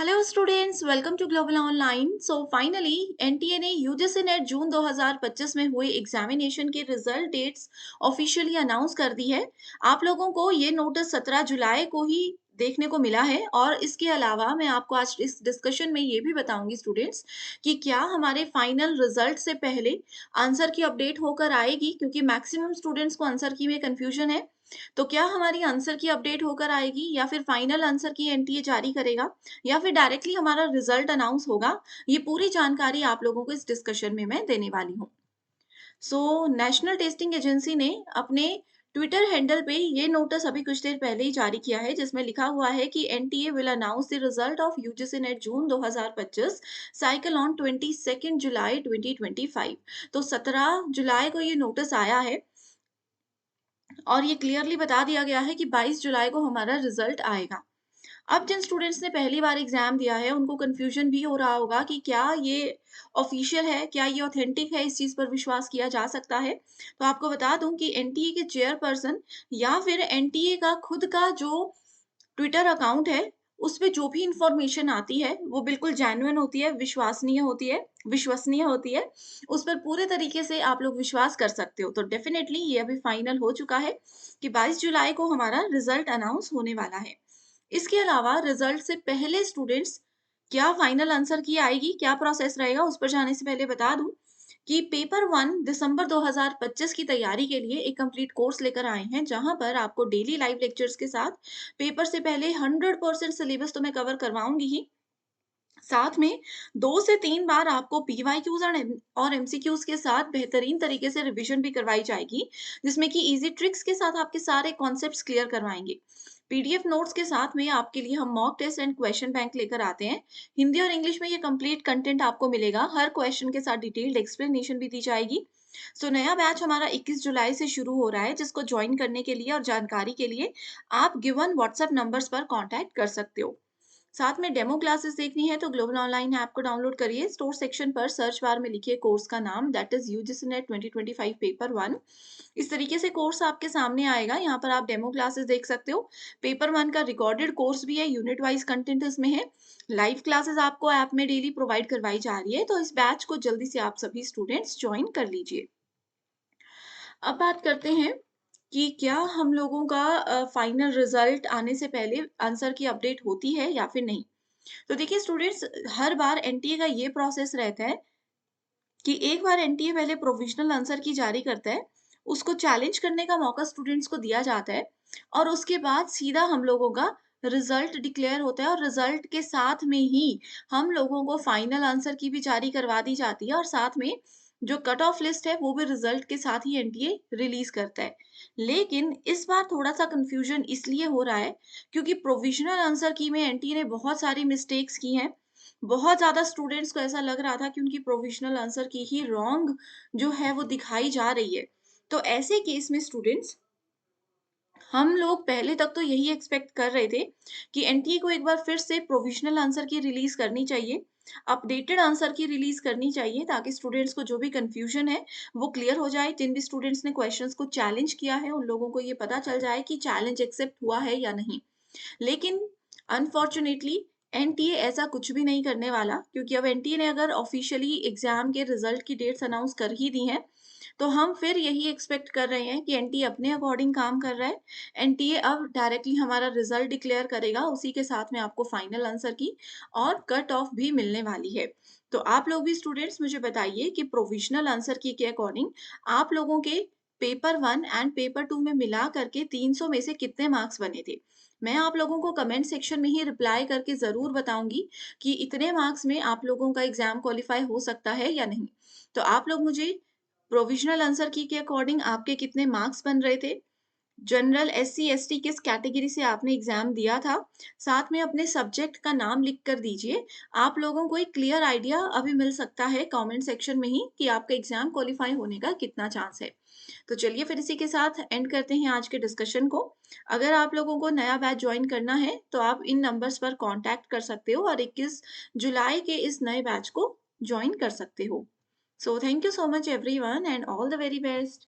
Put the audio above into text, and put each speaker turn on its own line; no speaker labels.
Hello students, welcome to global online. So finally NTA ने UGC NET June 2025 में हुए examination के result dates officially announce कर दी है। आप लोगों को ये नोटिस 17 जुलाई को ही देखने को मिला है और इसके अलावा मैं आपको आज इस डिस्कशन में ये भी बताऊंगी स्टूडेंट्स कि क्या हमारे फाइनल रिजल्ट से पहले आंसर की अपडेट होकर आएगी, क्योंकि मैक्सिमम स्टूडेंट्स को आंसर की में कंफ्यूजन है। तो क्या हमारी आंसर की अपडेट होकर आएगी या फिर फाइनल आंसर की एनटीए जारी करेगा या फिर डायरेक्टली हमारा रिजल्ट अनाउंस होगा। ये पूरी जानकारी आप लोगों को इस डिस्कशन में मैं देने वाली हूँ। सो नेशनल टेस्टिंग एजेंसी ने अपने ट्विटर हैंडल पे ये नोटिस अभी कुछ देर पहले ही जारी किया है, जिसमें लिखा हुआ है कि NTA will announce the result of UGC NET June 2025 cycle on 22 जुलाई 2025। तो 17 जुलाई को ये नोटिस आया है और ये क्लियरली बता दिया गया है कि 22 जुलाई को हमारा रिजल्ट आएगा। अब जिन स्टूडेंट्स ने पहली बार एग्जाम दिया है उनको कंफ्यूजन भी हो रहा होगा कि क्या ये ऑफिशियल है, क्या ये ऑथेंटिक है, इस चीज पर विश्वास किया जा सकता है। तो आपको बता दूं कि एनटीए के चेयरपर्सन या फिर एनटीए का खुद का जो ट्विटर अकाउंट है, उस पे जो भी इंफॉर्मेशन आती है वो बिल्कुल जेन्युइन होती है, विश्वसनीय होती है। उस पर पूरे तरीके से आप लोग विश्वास कर सकते हो। तो डेफिनेटली ये अभी फाइनल हो चुका है कि 22 जुलाई को हमारा रिजल्ट अनाउंस होने वाला है। इसके अलावा रिजल्ट से पहले स्टूडेंट्स क्या फाइनल आंसर की आएगी, क्या प्रोसेस रहेगा, उस पर जाने से पहले बता दूं कि पेपर 1 दिसंबर 2025 की तैयारी के लिए एक कंप्लीट कोर्स लेकर आए हैं, जहां पर आपको डेली लाइव लेक्चर्स के साथ पेपर से पहले 100% सिलेबस तो मैं कवर करवाऊंगी ही, साथ में 2 से 3 बार आपको पीवाईक्यूज और एमसीक्यूज के साथ बेहतरीन तरीके से रिवीजन भी करवाई जाएगी, जिसमें कि इजी ट्रिक्स के साथ आपके सारे कॉन्सेप्ट्स क्लियर करवाएंगे। पीडीएफ नोट्स के साथ में आपके लिए हम mock test and question bank लेकर आते हैं। हिंदी और इंग्लिश में ये कंप्लीट कंटेंट आपको मिलेगा, हर क्वेश्चन के साथ डिटेल्ड एक्सप्लेनेशन भी दी जाएगी। सो नया बैच हमारा 21 जुलाई से शुरू हो रहा है, जिसको ज्वाइन करने के लिए और जानकारी के लिए आप गिवन व्हाट्सएप नंबर्स पर कॉन्टैक्ट कर सकते हो। साथ में डेमो क्लासेस देखनी है तो ग्लोबल ऑनलाइन ऐप को डाउनलोड करिए, स्टोर सेक्शन पर सर्च बार में लिखिए कोर्स का नाम, that is UGC net 2025 paper 1। इस तरीके से कोर्स आपके सामने आएगा, यहाँ पर आप डेमो क्लासेस देख सकते हो। पेपर 1 का रिकॉर्डेड कोर्स भी है, यूनिट वाइज कंटेंट इसमें है। लाइव क्लासेस आपको ऐप में डेली प्रोवाइड करवाई जा रही है, तो इस बैच को जल्दी से आप सभी स्टूडेंट्स ज्वाइन कर लीजिए। अब बात करते हैं कि क्या हम लोगों का फाइनल रिजल्ट आने से पहले आंसर की अपडेट होती है या फिर नहीं। तो देखिए स्टूडेंट्स, हर बार एनटीए का ये प्रोसेस रहता है कि एक बार एनटीए पहले प्रोविजनल आंसर की जारी करता है, उसको चैलेंज करने का मौका स्टूडेंट्स को दिया जाता है और उसके बाद सीधा हम लोगों का रिजल्ट डिक्लेयर होता है और रिजल्ट के साथ में ही हम लोगों को फाइनल आंसर की भी जारी करवा दी जाती है और साथ में जो कट ऑफ लिस्ट है वो भी रिजल्ट के साथ ही एनटीए रिलीज करता है। लेकिन इस बार थोड़ा सा कंफ्यूजन इसलिए हो रहा है क्योंकि प्रोविजनल आंसर की में एनटीए ने बहुत सारी मिस्टेक्स की हैं। बहुत ज़्यादा स्टूडेंट्स को ऐसा लग रहा था कि उनकी प्रोविज़नल आंसर की ही रॉन्ग जो है वो दिखाई जा रही है। तो ऐसे केस में स्टूडेंट्स, हम लोग पहले तक तो यही एक्सपेक्ट कर रहे थे कि एनटीए को एक बार फिर से प्रोविज़नल आंसर की रिलीज़ करनी चाहिए, अपडेटेड आंसर की रिलीज़ करनी चाहिए, ताकि स्टूडेंट्स को जो भी कन्फ्यूज़न है वो क्लियर हो जाए। जिन भी स्टूडेंट्स ने क्वेश्चंस को चैलेंज किया है उन लोगों को ये पता चल जाए कि चैलेंज एक्सेप्ट हुआ है या नहीं। लेकिन अनफॉर्चुनेटली एनटीए ऐसा कुछ भी नहीं करने वाला, क्योंकि अब एनटीए ने अगर ऑफिशियली एग्जाम के रिजल्ट की डेट्स अनाउंस कर ही दी हैं, तो हम फिर यही एक्सपेक्ट कर रहे हैं कि एनटीए अपने अकॉर्डिंग काम कर रहा है। एनटीए अब डायरेक्टली हमारा रिजल्ट डिक्लेयर करेगा, उसी के साथ में आपको फाइनल आंसर की और कट ऑफ भी मिलने वाली है। तो आप लोग भी स्टूडेंट्स मुझे बताइए कि प्रोविजनल आंसर की के अकॉर्डिंग आप लोगों के पेपर 1 एंड पेपर 2 में मिला करके 300 में से कितने मार्क्स बने थे। मैं आप लोगों को कमेंट सेक्शन में ही रिप्लाई करके ज़रूर बताऊँगी कि इतने मार्क्स में आप लोगों का एग्ज़ाम क्वालीफाई हो सकता है या नहीं। तो आप लोग मुझे प्रोविज़नल आंसर की के अकॉर्डिंग आपके कितने मार्क्स बन रहे थे? जनरल एससी एसटी किस कैटेगरी से आपने एग्जाम दिया था, साथ में अपने सब्जेक्ट का नाम लिख कर दीजिए। आप लोगों को एक क्लियर आइडिया अभी मिल सकता है कमेंट सेक्शन में ही कि आपका एग्जाम क्वालिफाई होने का कितना चांस है। तो चलिए फिर इसी के साथ एंड करते हैं आज के डिस्कशन को। अगर आप लोगों को नया बैच ज्वाइन करना है तो आप इन नंबर्स पर कांटेक्ट कर सकते हो और 21 जुलाई के इस नए बैच को ज्वाइन कर सकते हो। So thank you so much everyone and all the very best.